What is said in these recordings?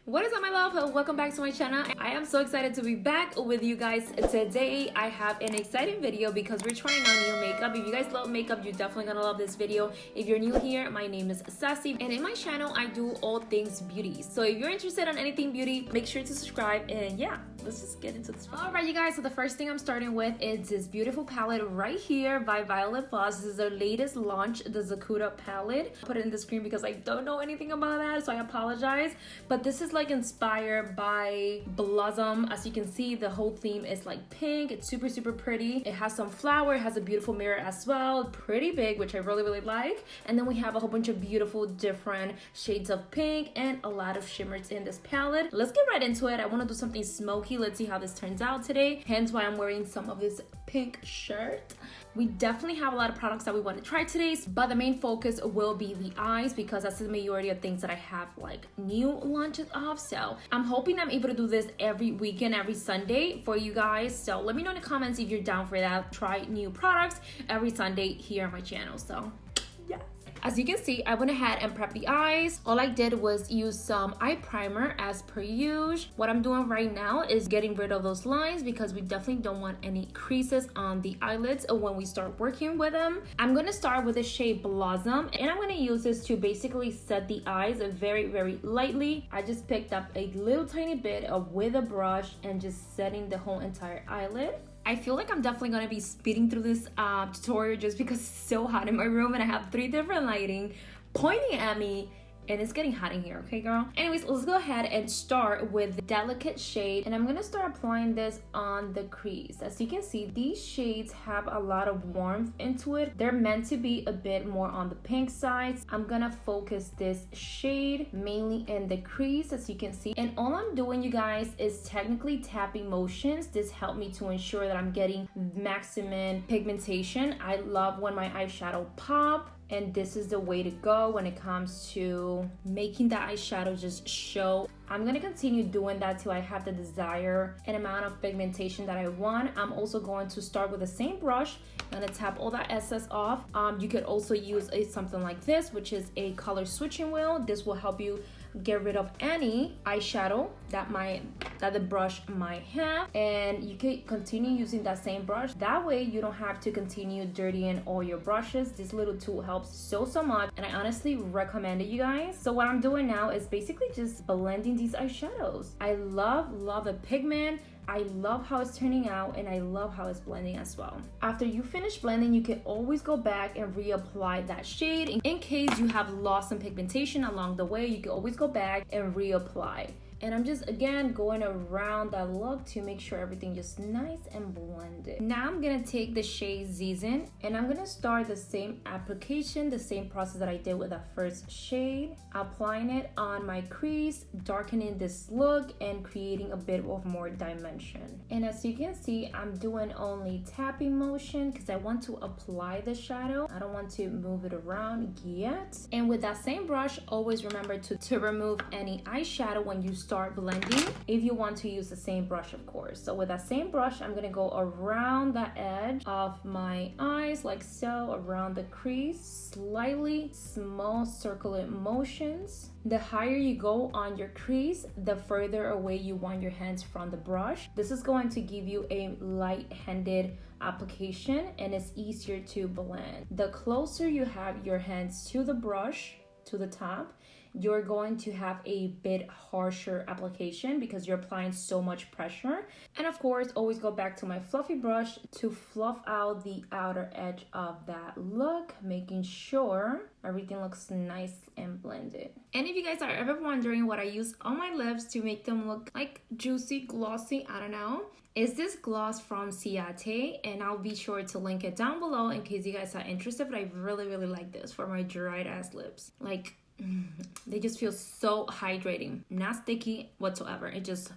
What is up, my love? Welcome back to my channel. I am so excited to be back with you guys today. I have an exciting video because we're trying on new makeup. If you guys love makeup, you're definitely gonna love this video. If you're new here, my name is Sassy, and in my channel I do all things beauty. So if you're interested in anything beauty, make sure to subscribe. And yeah, let's just get into this video. All right, you guys, so the first thing I'm starting with is this beautiful palette right here by Voss. This is their latest launch, the Sakura palette. I'll put it in the screen because I don't know anything about that, so I apologize. But this is like inspired by Blossom. As you can see, the whole theme is like pink. It's super pretty. It has some flower. It has a beautiful mirror as well, pretty big, which I really like. And then we have a whole bunch of beautiful different shades of pink and a lot of shimmers in this palette. Let's get right into it. I want to do something smoky. Let's see how this turns out today, hence why I'm wearing some of this pink shirt. We definitely have a lot of products that we want to try today, but the main focus will be the eyes because that's the majority of things that I have like new launches of. So I'm hoping I'm able to do this every weekend, every Sunday for you guys. So let me know in the comments if you're down for that. Try new products every Sunday here on my channel. So yes. As you can see, I went ahead and prepped the eyes. All I did was use some eye primer as per usual. What I'm doing right now is getting rid of those lines because we definitely don't want any creases on the eyelids when we start working with them. I'm going to start with the shade Blossom, and I'm going to use this to basically set the eyes very lightly. I just picked up a little tiny bit with a brush and just setting the whole entire eyelid. I feel like I'm definitely gonna be speeding through this tutorial just because it's so hot in my room and I have 3 different lighting pointing at me and it's getting hot in here, okay girl? Anyways, let's go ahead and start with the delicate shade, and I'm gonna start applying this on the crease. As you can see, these shades have a lot of warmth into it. They're meant to be a bit more on the pink side. I'm gonna focus this shade mainly in the crease, as you can see, and all I'm doing, you guys, is technically tapping motions. This helped me to ensure that I'm getting maximum pigmentation. I love when my eyeshadow pop, and this is the way to go when it comes to making the eyeshadow just show. I'm gonna continue doing that till I have the desired amount of pigmentation that I want. I'm also going to start with the same brush. I'm gonna tap all that excess off. You could also use something like this, which is a color switching wheel. This will help you get rid of any eyeshadow that the brush might have, and you can continue using that same brush. That way you don't have to continue dirtying all your brushes. This little tool helps so much, and I honestly recommend it, you guys. So what I'm doing now is basically just blending these eyeshadows. I love the pigment. I love how it's turning out, and I love how it's blending as well. After you finish blending, you can always go back and reapply that shade. In case you have lost some pigmentation along the way, you can always go back and reapply. And I'm just, again, going around that look to make sure everything just nice and blended. Now I'm gonna take the shade Season, and I'm gonna start the same application, the same process that I did with that first shade, applying it on my crease, darkening this look and creating a bit of more dimension. And as you can see, I'm doing only tapping motion because I want to apply the shadow. I don't want to move it around yet. And with that same brush, always remember to remove any eyeshadow when you start blending, if you want to use the same brush, of course. So with that same brush, I'm gonna go around the edge of my eyes like so, around the crease, slightly small circular motions. The higher you go on your crease, the further away you want your hands from the brush. This is going to give you a light-handed application, and it's easier to blend. The closer you have your hands to the brush, to the top, you're going to have a bit harsher application because you're applying so much pressure. And of course, always go back to my fluffy brush to fluff out the outer edge of that look, making sure everything looks nice and blended. And if you guys are ever wondering what I use on my lips to make them look like juicy, glossy, I don't know, is this gloss from Ciate, and I'll be sure to link it down below in case you guys are interested. But I really like this for my dried ass lips. Like, they just feel so hydrating, not sticky whatsoever. It just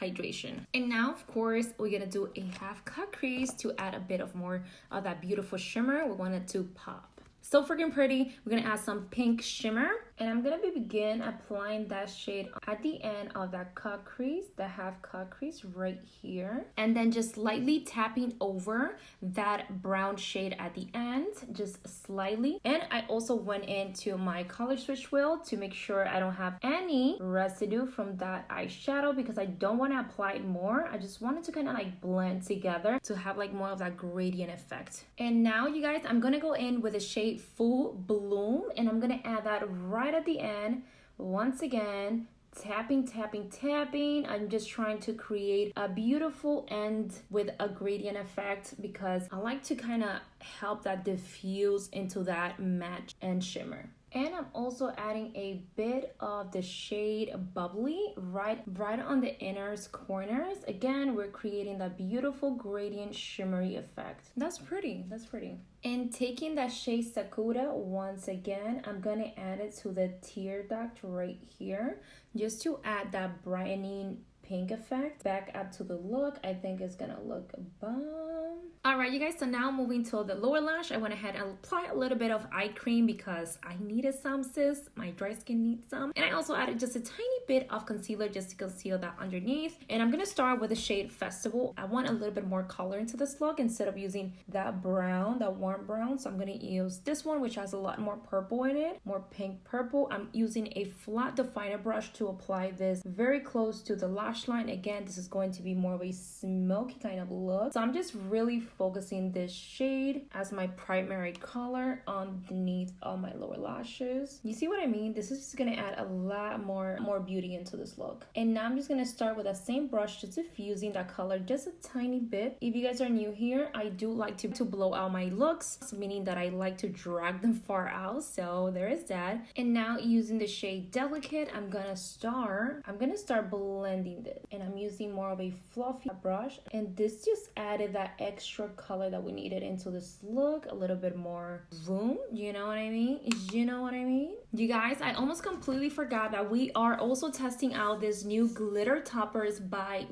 hydration. And now, of course, we're gonna do a half cut crease to add a bit of more of that beautiful shimmer. We want it to pop so freaking pretty. We're gonna add some pink shimmer. And I'm gonna begin applying that shade at the end of that cut crease, the half cut crease right here. And then just lightly tapping over that brown shade at the end, just slightly. And I also went into my color switch wheel to make sure I don't have any residue from that eyeshadow, because I don't want to apply it more. I just wanted to kind of like blend together to have like more of that gradient effect. And now you guys, I'm gonna go in with the shade Full Bloom, and I'm gonna add that right at the end. Once again, tapping, tapping, tapping. I'm just trying to create a beautiful end with a gradient effect, because I like to kind of help that diffuse into that matte and shimmer. And I'm also adding a bit of the shade Bubbly right on the inner corners. Again, we're creating that beautiful gradient shimmery effect. That's pretty, that's pretty. And taking that shade Sakura, once again, I'm gonna add it to the tear duct right here, just to add that brightening pink effect back up to the look. I think it's gonna look bomb. All right, you guys, so now moving to the lower lash, I went ahead and applied a little bit of eye cream because I needed some, sis. My dry skin needs some. And I also added just a tiny bit of concealer just to conceal that underneath. And I'm gonna start with the shade Festival. I want a little bit more color into this look instead of using that brown, that warm brown. So I'm gonna use this one, which has a lot more purple in it, more pink purple. I'm using a flat definer brush to apply this very close to the lash line. Again, this is going to be more of a smoky kind of look. So I'm just really focusing this shade as my primary color underneath all my lower lashes. You see what I mean? This is just gonna add a lot more beauty into this look. And now I'm just gonna start with that same brush, just diffusing that color just a tiny bit. If you guys are new here, I do like to blow out my looks, meaning that I like to drag them far out. So there is that. And now using the shade Delicate, I'm gonna start blending this. And I'm using more of a fluffy brush, and this just added that extra color that we needed into this look, a little bit more zoom. You know what I mean? You guys, I almost completely forgot that we are also testing out this new glitter toppers by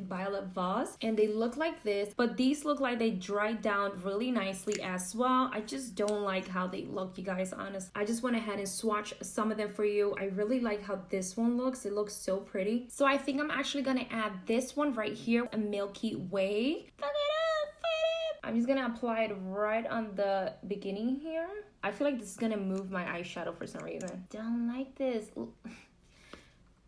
Voss, and they look like this, but these look like they dried down really nicely as well. I just don't like how they look, you guys, honest. I just went ahead and swatched some of them for you. I really like how this one looks. It looks so pretty. So I think I'm actually gonna add this one right here, a Milky Way. Look it up. I'm just gonna apply it right on the beginning here. I feel like this is gonna move my eyeshadow for some reason. Don't like this.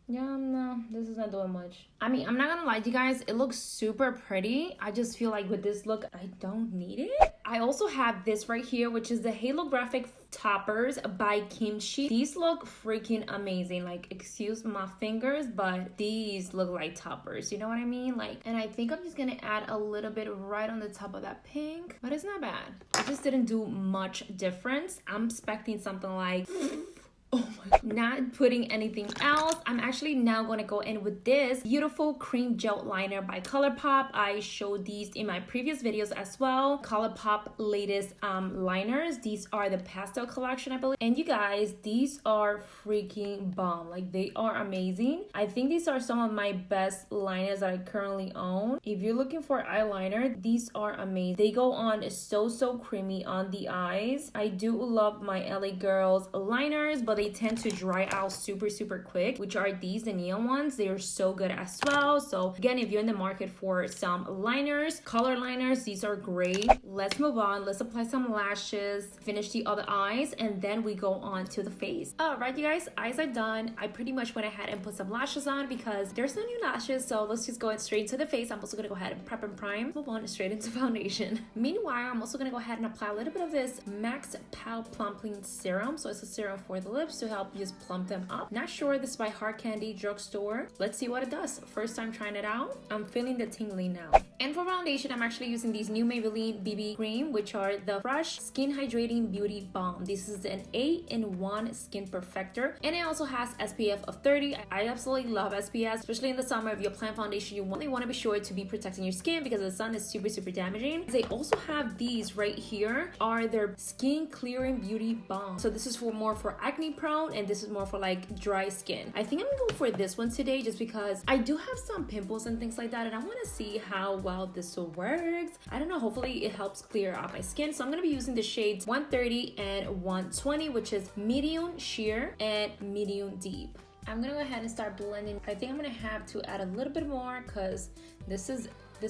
Yeah, no, this is not doing much. I mean, I'm not gonna lie to you guys, it looks super pretty. I just feel like with this look, I don't need it. I also have this right here, which is the Holographic Toppers by Kimchi. These look freaking amazing. Like, excuse my fingers, but these look like toppers. You know what I mean? Like, and I think I'm just gonna add a little bit right on the top of that pink, but it's not bad. It just didn't do much difference. I'm expecting something like... Oh my God. Not putting anything else. I'm actually now going to go in with this beautiful cream gel liner by ColourPop. I showed these in my previous videos as well. ColourPop latest liners. These are the pastel collection, I believe. And you guys, these are freaking bomb. Like, they are amazing. I think these are some of my best liners that I currently own. If you're looking for eyeliner, these are amazing. They go on so creamy on the eyes. I do love my LA Girls liners, but they tend to dry out super quick, which are these, the neon ones. They are so good as well. So again, if you're in the market for some liners, color liners, these are great. Let's move on. Let's apply some lashes, finish the other eyes, and then we go on to the face. All right, you guys, eyes are done. I pretty much went ahead and put some lashes on because there's no new lashes, so let's just go straight into the face. I'm also gonna go ahead and prep and prime, move on straight into foundation. Meanwhile, I'm also gonna go ahead and apply a little bit of this Max Pow Plumping Serum. So it's a serum for the lips to help just plump them up. Not sure, this is by Hard Candy Drugstore. Let's see what it does. First time trying it out. I'm feeling the tingling now. And for foundation, I'm actually using these new Maybelline BB Cream, which are the Fresh Skin Hydrating Beauty Balm. This is an 8-in-1 skin perfector, and it also has SPF of 30. I absolutely love SPF, especially in the summer. If you're applying foundation, you want to be sure to be protecting your skin because the sun is super damaging. They also have these right here, are their Skin Clearing Beauty Balm. So this is for more for acne prone, and this is more for like dry skin. I think I'm gonna go for this one today just because I do have some pimples and things like that, and I want to see how well this works. I don't know, hopefully it helps clear out my skin. So I'm gonna be using the shades 130 and 120, which is medium sheer and medium deep. I'm gonna go ahead and start blending. I think I'm gonna have to add a little bit more because this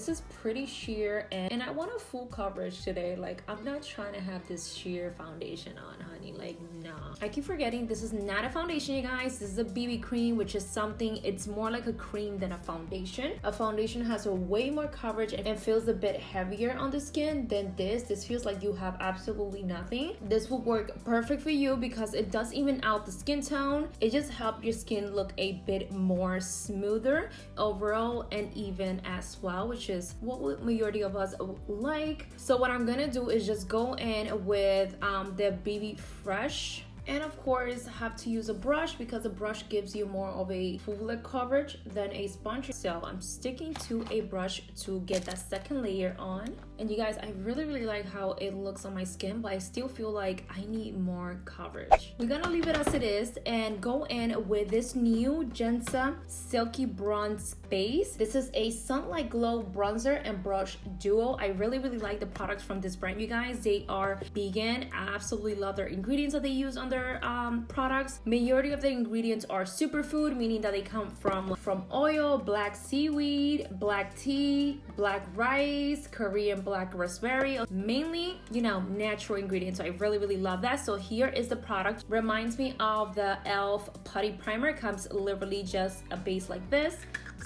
is pretty sheer, and I want a full coverage today. Like, I'm not trying to have this sheer foundation on, honey. Like, nah. I keep forgetting this is not a foundation, you guys. This is a BB cream, which is something, it's more like a cream than a foundation. A foundation has a way more coverage and feels a bit heavier on the skin than this. This feels like you have absolutely nothing. This will work perfect for you because it does even out the skin tone. It just helps your skin look a bit more smoother overall and even as well, which is what majority of us like. So what I'm gonna do is just go in with the BB Fresh, and of course have to use a brush because a brush gives you more of a fuller coverage than a sponge. So I'm sticking to a brush to get that second layer on. And you guys, I really like how it looks on my skin, but I still feel like I need more coverage. We're gonna leave it as it is and go in with this new Gensa Silky Bronze Base. This is a Sunlight Glow bronzer and brush duo. I really like the products from this brand, you guys. They are vegan. I absolutely love their ingredients that they use on their products. Majority of the ingredients are superfood, meaning that they come from oil, black seaweed, black tea, black rice, Korean black raspberry, mainly, you know, natural ingredients. So I really love that. So here is the product. Reminds me of the e.l.f. putty primer. Comes literally just a base like this.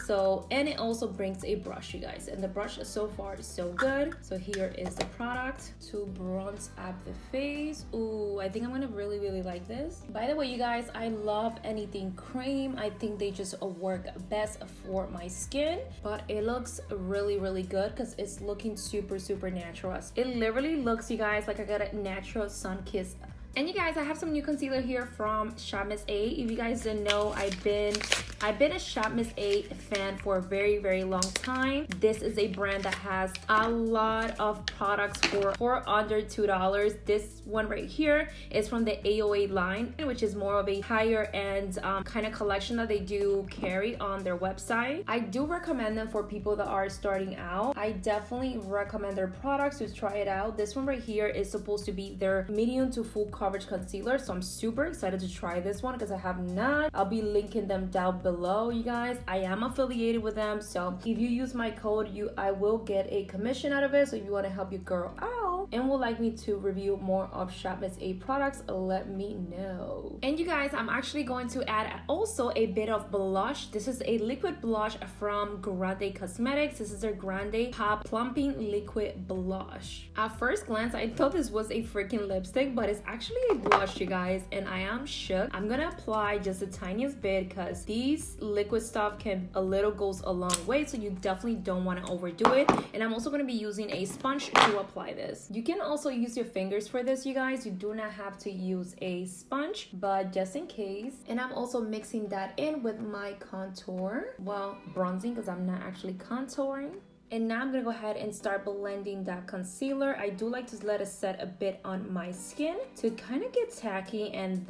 So, and it also brings a brush, you guys, and the brush so far is so good. So here is the product to bronze up the face. Ooh, I think I'm gonna really like this. By the way, you guys, I love anything cream. I think they just work best for my skin, but it looks really good because it's looking super natural. It literally looks, you guys, like I got a natural sun kiss. And you guys, I have some new concealer here from Shopmissa. If you guys didn't know, I've been a Shopmissa fan for a very long time. This is a brand that has a lot of products for under $2. This one right here is from the AOA line, which is more of a higher end kind of collection that they do carry on their website. I do recommend them for people that are starting out. I definitely recommend their products to try it out. This one right here is supposed to be their medium to full coverage concealer, so I'm super excited to try this one because I have not. I'll be linking them down below, you guys. I am affiliated with them, so if you use my code, I will get a commission out of it. So if you want to help your girl out and would like me to review more of Shopmissa products, let me know. And you guys, I'm actually going to add also a bit of blush. This is a liquid blush from Grande Cosmetics. This is their Grande Pop Plumping Liquid Blush. At first glance, I thought this was a freaking lipstick, but it's actually a blush, you guys, and I am shook. I'm gonna apply just the tiniest bit because these liquid stuff goes a long way, so you definitely don't want to overdo it. And I'm also going to be using a sponge to apply this. You can also use your fingers for this, you guys. You do not have to use a sponge, but just in case. And I'm also mixing that in with my contour, well, bronzing, because I'm not actually contouring. And now I'm gonna go ahead and start blending that concealer. I do like to let it set a bit on my skin to kind of get tacky and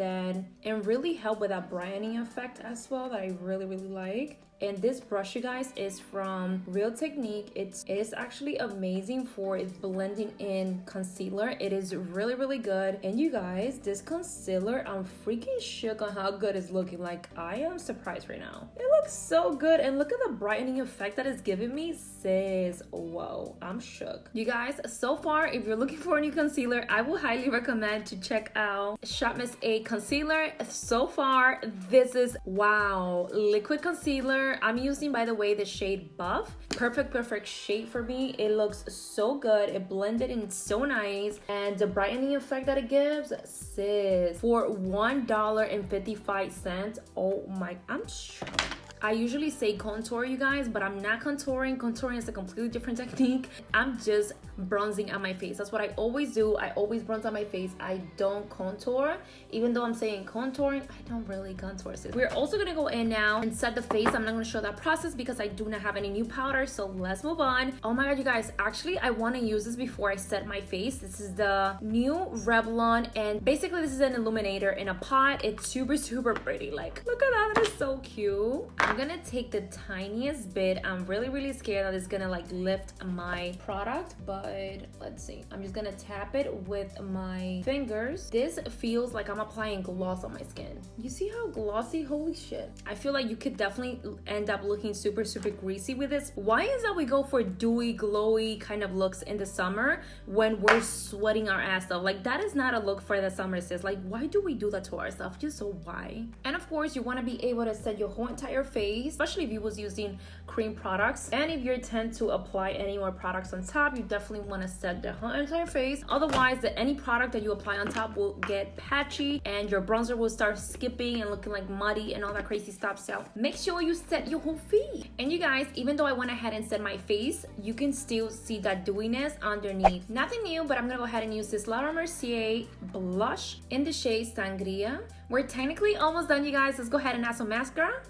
really help with that brightening effect as well that I really like. And this brush, you guys, is from Real Technique. It is actually amazing for blending in concealer. It is really good. And you guys, this concealer, I'm freaking shook on how good it's looking. Like, I am surprised right now. It looks so good. And look at the brightening effect that it's giving me. Sis, whoa, I'm shook. You guys, so far, if you're looking for a new concealer, I will highly recommend to check out Shopmissa concealer. So far, this is, wow, liquid concealer. I'm using, by the way, the shade Buff. Perfect shade for me. It looks so good. It blended in so nice. And the brightening effect that it gives, sis, for $1.55. Oh my, I'm shocked. I usually say contour, you guys, but I'm not contouring. Contouring is a completely different technique. I'm just bronzing on my face. That's what I always do. I always bronze on my face. I don't contour. Even though I'm saying contouring, I don't really contour. So we're also gonna go in now and set the face. I'm not gonna show that process because I do not have any new powder. So let's move on. Oh my god, you guys, actually I want to use this before I set my face. This is the new Revlon, and basically this is an illuminator in a pot. It's super pretty. Like, look at that. That is so cute. I'm gonna take the tiniest bit. I'm really scared that it's gonna like lift my product, but let's see. I'm just gonna tap it with my fingers. This feels like I'm applying gloss on my skin. You see how glossy? Holy shit. I feel like you could definitely end up looking super greasy with this. Why is that we go for dewy, glowy kind of looks in the summer when we're sweating our ass off? Like, that is not a look for the summer, sis. Like, why do we do that to ourselves? Just so why? And of course, you want to be able to set your whole entire face, especially if you was using cream products. And if you tend to apply any more products on top, you definitely want to set the whole entire face. Otherwise, any product that you apply on top will get patchy and your bronzer will start skipping and looking like muddy and all that crazy stuff. So make sure you set your whole face. And you guys, even though I went ahead and set my face, you can still see that dewiness underneath. Nothing new, but I'm gonna go ahead and use this Laura Mercier blush in the shade Sangria. We're technically almost done, you guys. Let's go ahead and add some mascara.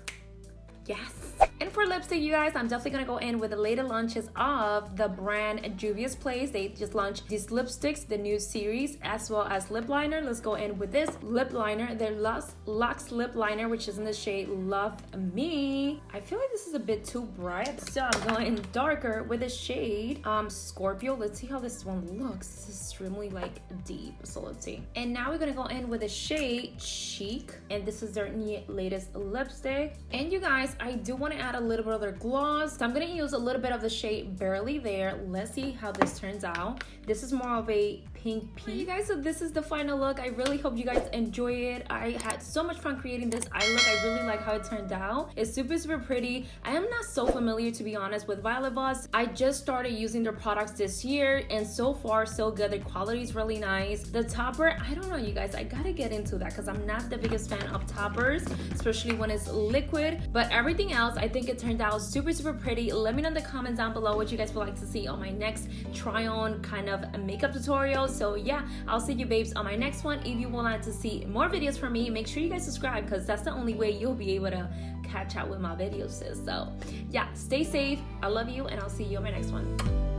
Yes. And for lipstick, you guys, I'm definitely gonna go in with the latest launches of the brand Juvia's Place. They just launched these lipsticks, the new series, as well as lip liner. Let's go in with this lip liner, their Luxe lip liner, which is in the shade Love Me. I feel like this is a bit too bright, so I'm going darker with the shade Scorpio. Let's see how this one looks. This is extremely like deep, so let's see. And now we're gonna go in with the shade Chic, and this is their latest lipstick. And you guys, I do want to add a little bit of their gloss, so I'm going to use a little bit of the shade Barely There. Let's see how this turns out. This is more of a pink peach. You guys, so this is the final look. I really hope you guys enjoy it. I had so much fun creating this eye look. I really like how it turned out. It's super pretty. I am not so familiar, to be honest, with Violet Voss. I just started using their products this year, and so far so good. The quality is really nice. The topper, I don't know, you guys, I gotta get into that because I'm not the biggest fan of toppers, especially when it's liquid. But everything else, I think it turned out super pretty. Let me know in the comments down below what you guys would like to see on my next try on kind of makeup tutorial. So yeah, I'll see you babes on my next one. If you want to see more videos from me, make sure you guys subscribe because that's the only way you'll be able to catch up with my videos, sis. So yeah, stay safe. I love you, and I'll see you on my next one.